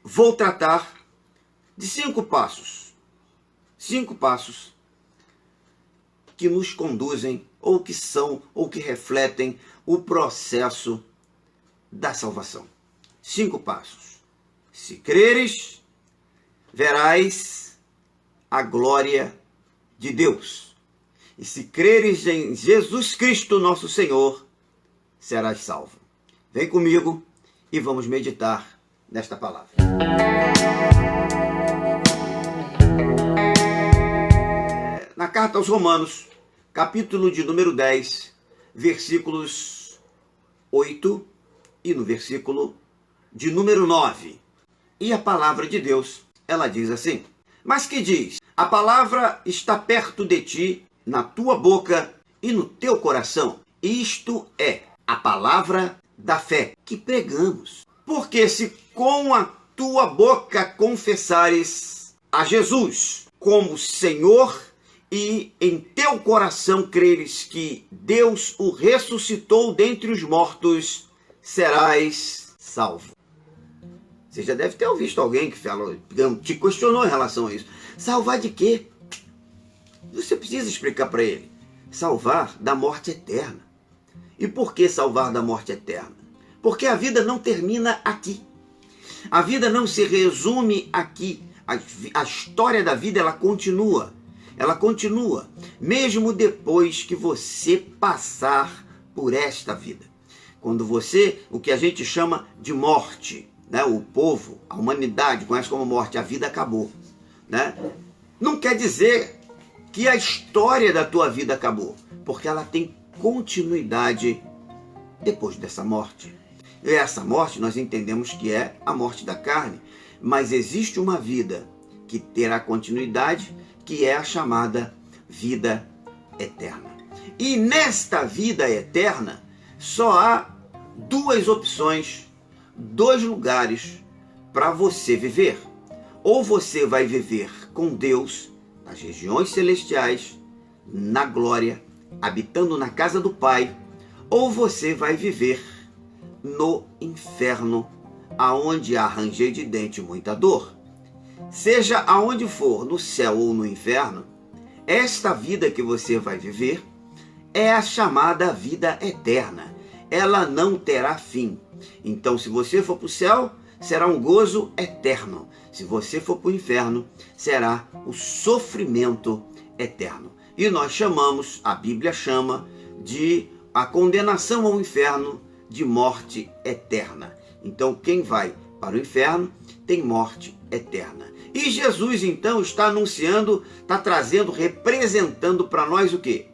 vou tratar de 5 passos. 5 passos que nos conduzem, ou que são, ou que refletem o processo da salvação. 5 passos. Se creres, verás a glória de Deus. E se creres em Jesus Cristo, nosso Senhor, serás salvo. Vem comigo e vamos meditar nesta palavra. Na carta aos Romanos, capítulo de número 10, versículos 8 e no versículo de número 9. E a palavra de Deus, ela diz assim: mas que diz? A palavra está perto de ti, na tua boca e no teu coração. Isto é a palavra da fé que pregamos. Porque se com a tua boca confessares a Jesus como Senhor e em teu coração creres que Deus o ressuscitou dentre os mortos, serás salvo. Você já deve ter ouvido alguém que falou, te questionou em relação a isso. Salvar de quê? Você precisa explicar para ele. Salvar da morte eterna. E por que salvar da morte eterna? Porque a vida não termina aqui. A vida não se resume aqui. A história da vida, ela continua. Ela continua, mesmo depois que você passar por esta vida. Quando você, o que a gente chama de morte, né? O povo, a humanidade conhece como morte, a vida acabou, né? Não quer dizer que a história da tua vida acabou, porque ela tem continuidade depois dessa morte. E essa morte nós entendemos que é a morte da carne, mas existe uma vida que terá continuidade, que é a chamada vida eterna. E nesta vida eterna só há 2 opções, 2 lugares para você viver. Ou você vai viver com Deus nas regiões celestiais, na glória, habitando na casa do Pai, ou você vai viver no inferno, aonde há ranger de dente e muita dor. Seja aonde for, no céu ou no inferno, esta vida que você vai viver é a chamada vida eterna. Ela não terá fim. Então, se você for para o céu, será um gozo eterno. Se você for para o inferno, será o sofrimento eterno. E nós chamamos, a Bíblia chama, de a condenação ao inferno de morte eterna. Então, quem vai para o inferno tem morte eterna. E Jesus, então, está anunciando, está trazendo, representando para nós o quê?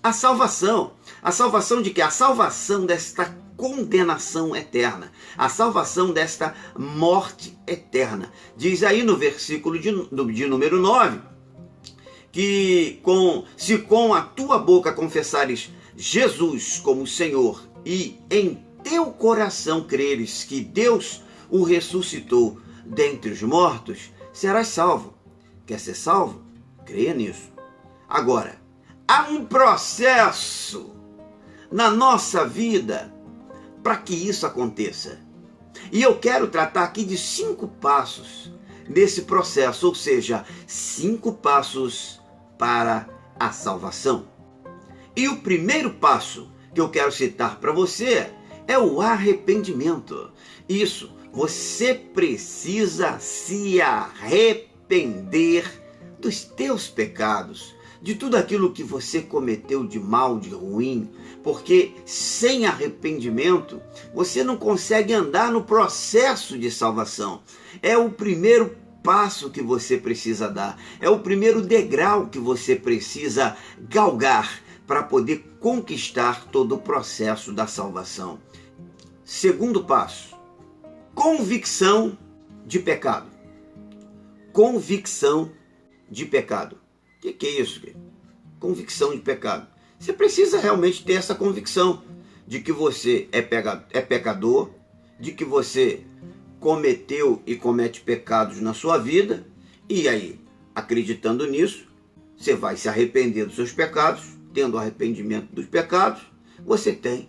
A salvação. A salvação de quê? A salvação desta condenação eterna. A salvação desta morte eterna. Diz aí no versículo de número 9, que se com a tua boca confessares Jesus como Senhor e em teu coração creres que Deus o ressuscitou dentre os mortos, serás salvo. Quer ser salvo? Creia nisso. Agora, há um processo na nossa vida para que isso aconteça. E eu quero tratar aqui de 5 passos nesse processo, ou seja, 5 passos para a salvação. E o primeiro passo que eu quero citar para você é o arrependimento. Isso, você precisa se arrepender dos teus pecados, de tudo aquilo que você cometeu de mal, de ruim, porque sem arrependimento você não consegue andar no processo de salvação. É o primeiro passo que você precisa dar, é o primeiro degrau que você precisa galgar para poder conquistar todo o processo da salvação. Segundo passo, convicção de pecado. Convicção de pecado. O que é isso? Convicção de pecado. Você precisa realmente ter essa convicção de que você é pecador, de que você cometeu e comete pecados na sua vida, e aí, acreditando nisso, você vai se arrepender dos seus pecados. Tendo arrependimento dos pecados, você tem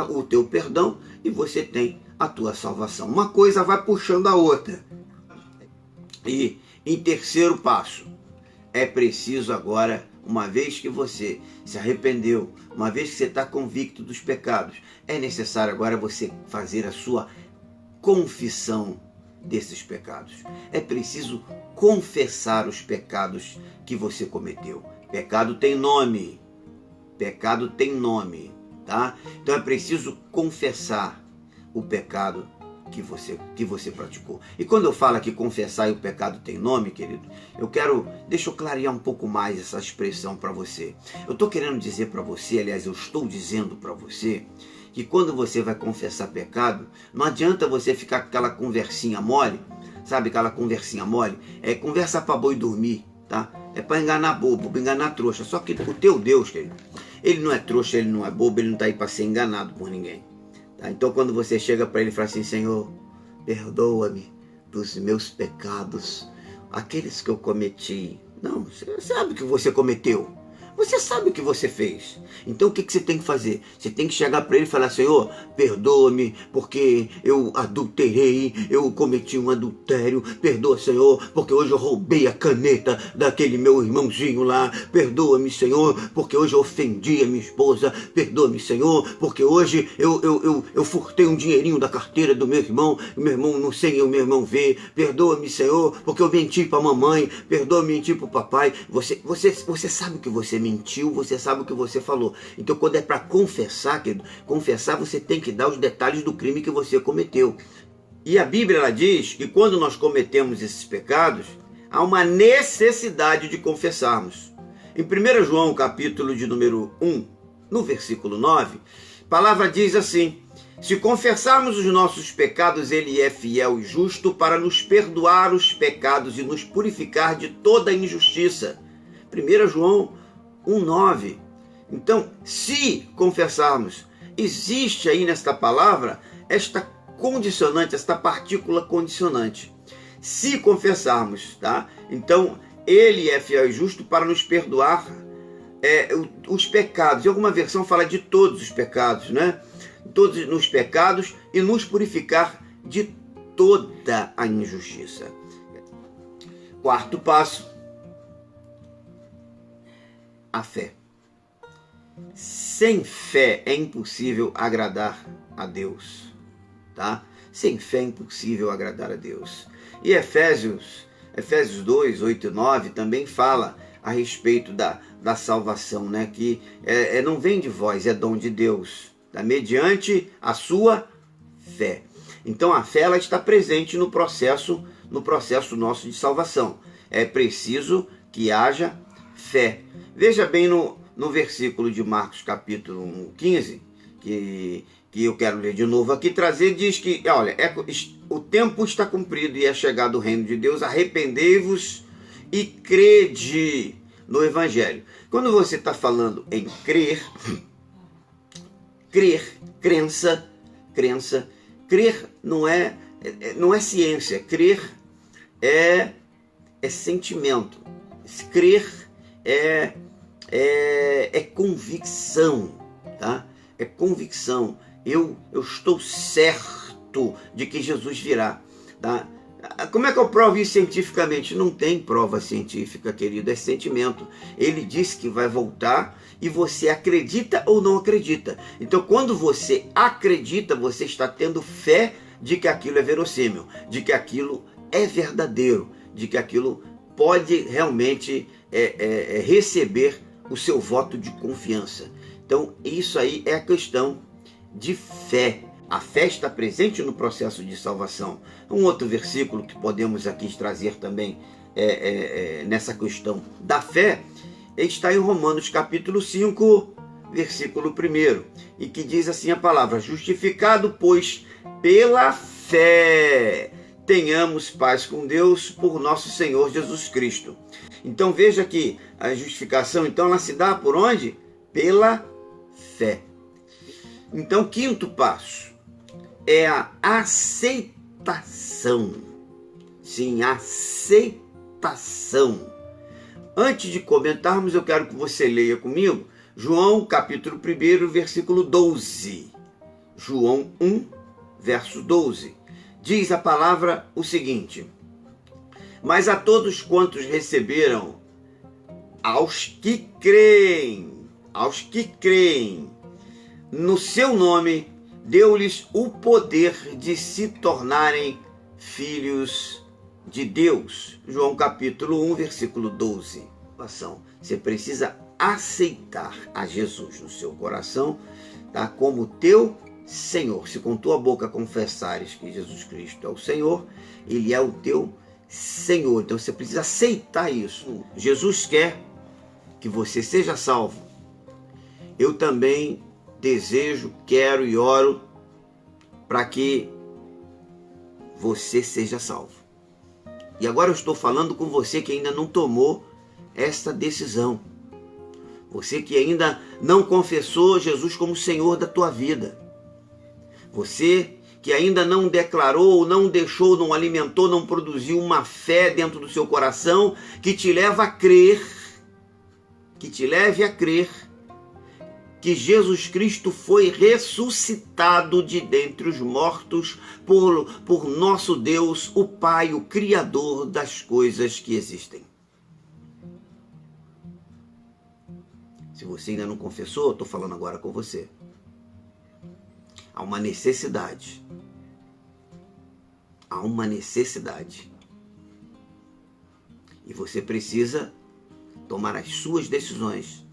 o teu perdão e você tem a tua salvação. Uma coisa vai puxando a outra. E em terceiro passo, é preciso agora, uma vez que você se arrependeu, uma vez que você está convicto dos pecados, é necessário agora você fazer a sua confissão desses pecados. É preciso confessar os pecados que você cometeu. Pecado tem nome. Pecado tem nome, tá? Então é preciso confessar o pecado que você praticou. E quando eu falo aqui confessar e o pecado tem nome, querido, deixa eu clarear um pouco mais essa expressão para você. Eu estou querendo dizer para você, aliás, eu estou dizendo para você, que quando você vai confessar pecado, não adianta você ficar com aquela conversinha mole, sabe aquela conversinha mole? É conversa para boi dormir, tá? É para enganar bobo, para enganar trouxa. Só que o teu Deus, querido, ele não é trouxa, ele não é bobo, ele não está aí para ser enganado por ninguém. Tá? Então quando você chega para ele e fala assim, Senhor, perdoa-me dos meus pecados, aqueles que eu cometi. Não, você sabe o que você cometeu. Você sabe o que você fez. Então o que você tem que fazer? Você tem que chegar para ele e falar, Senhor, perdoa-me porque eu adulterei, eu cometi um adultério. Perdoa, Senhor, porque hoje eu roubei a caneta daquele meu irmãozinho lá. Perdoa-me, Senhor, porque hoje eu ofendi a minha esposa. Perdoa-me, Senhor, porque hoje eu furtei um dinheirinho da carteira do meu irmão não sei o meu irmão ver. Perdoa-me, Senhor, porque eu menti para a mamãe. Perdoa-me, menti para o papai. Você sabe o que você mentiu, você sabe o que você falou. Então quando é para confessar, querido, confessar você tem que dar os detalhes do crime que você cometeu. E a Bíblia ela diz que quando nós cometemos esses pecados, há uma necessidade de confessarmos. Em 1 João, capítulo de número 1, no versículo 9, a palavra diz assim, se confessarmos os nossos pecados, ele é fiel e justo para nos perdoar os pecados e nos purificar de toda injustiça. 1 João 1,9. Então, se confessarmos, existe aí nesta palavra esta condicionante, esta partícula condicionante. Se confessarmos, tá? Então, ele é fiel e justo para nos perdoar os pecados. Em alguma versão fala de todos os pecados, né? Todos os pecados e nos purificar de toda a injustiça. Quarto passo, a fé. Sem fé é impossível agradar a Deus, tá? Sem fé é impossível agradar a Deus. E Efésios 2, 8 e 9 também fala a respeito da salvação, né? Que não vem de vós, é dom de Deus, tá? Mediante a sua fé. Então a fé ela está presente no processo nosso de salvação. É preciso que haja fé. Veja bem no versículo de Marcos capítulo 15, que eu quero ler de novo aqui, diz que, olha, o tempo está cumprido e é chegado o reino de Deus, arrependei-vos e crede no Evangelho. Quando você está falando em crer, crença, crer não é ciência, crer é sentimento, crer é convicção, tá? É convicção. Eu estou certo de que Jesus virá, tá? Como é que eu provo isso cientificamente? Não tem prova científica, querido, é sentimento. Ele disse que vai voltar e você acredita ou não acredita. Então, quando você acredita, você está tendo fé de que aquilo é verossímil, de que aquilo é verdadeiro, de que aquilo pode realmente receber o seu voto de confiança. Então, isso aí é a questão de fé. A fé está presente no processo de salvação. Um outro versículo que podemos aqui trazer também nessa questão da fé está em Romanos capítulo 5, versículo 1, e que diz assim a palavra: justificado, pois, pela fé, tenhamos paz com Deus por nosso Senhor Jesus Cristo. Então veja que a justificação, então, ela se dá por onde? Pela fé. Então, quinto passo é a aceitação. Sim, aceitação. Antes de comentarmos, eu quero que você leia comigo João capítulo 1, versículo 12. João 1, verso 12, diz a palavra o seguinte: mas a todos quantos receberam, aos que creem no seu nome, deu-lhes o poder de se tornarem filhos de Deus. João capítulo 1, versículo 12. Você precisa aceitar a Jesus no seu coração, tá? Como teu Senhor. Se com tua boca confessares que Jesus Cristo é o Senhor, Ele é o teu Senhor. Então você precisa aceitar isso. Jesus quer que você seja salvo. Eu também desejo, quero e oro para que você seja salvo. E agora eu estou falando com você que ainda não tomou esta decisão. Você que ainda não confessou Jesus como Senhor da tua vida. Você que ainda não declarou, não deixou, não alimentou, não produziu uma fé dentro do seu coração que te leva a crer, que te leve a crer que Jesus Cristo foi ressuscitado de dentre os mortos por nosso Deus, o Pai, o Criador das coisas que existem. Se você ainda não confessou, eu estou falando agora com você. Há uma necessidade. Há uma necessidade. E você precisa tomar as suas decisões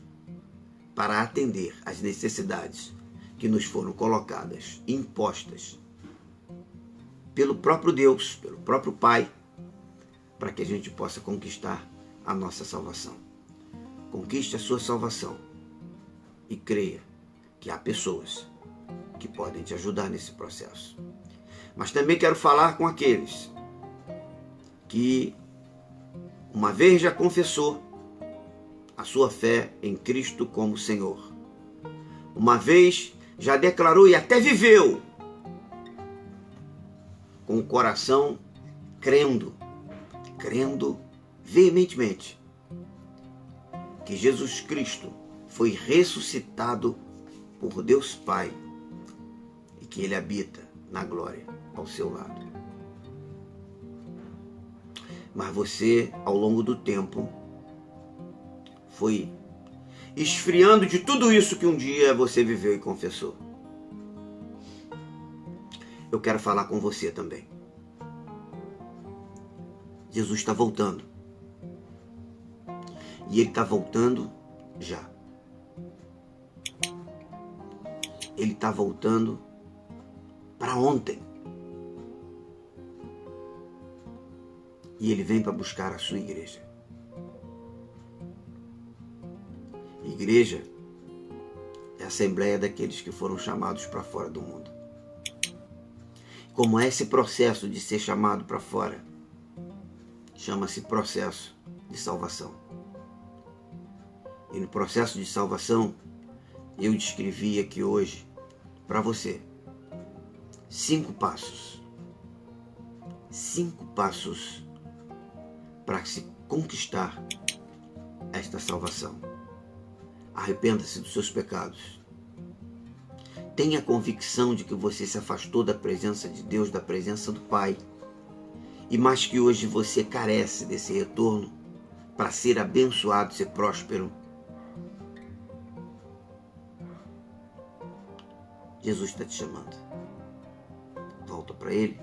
para atender às necessidades que nos foram colocadas, impostas pelo próprio Deus, pelo próprio Pai, para que a gente possa conquistar a nossa salvação. Conquiste a sua salvação e creia que há pessoas que podem te ajudar nesse processo. Mas também quero falar com aqueles que, uma vez já confessou a sua fé em Cristo como Senhor, uma vez já declarou e até viveu com o coração crendo veementemente que Jesus Cristo foi ressuscitado por Deus Pai e que Ele habita na glória ao seu lado. Mas você, ao longo do tempo, foi esfriando de tudo isso que um dia você viveu e confessou. Eu quero falar com você também. Jesus está voltando. E Ele está voltando já. Ele está voltando para ontem. E Ele vem para buscar a sua igreja. Igreja é a assembleia daqueles que foram chamados para fora do mundo. Como é esse processo de ser chamado para fora? Chama-se processo de salvação. E no processo de salvação, eu descrevi aqui hoje para você 5 passos. 5 passos para se conquistar esta salvação. Arrependa-se dos seus pecados. Tenha a convicção de que você se afastou da presença de Deus, da presença do Pai. E mais que hoje você carece desse retorno para ser abençoado, ser próspero. Jesus está te chamando. Volta para Ele.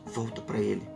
Volta para Ele.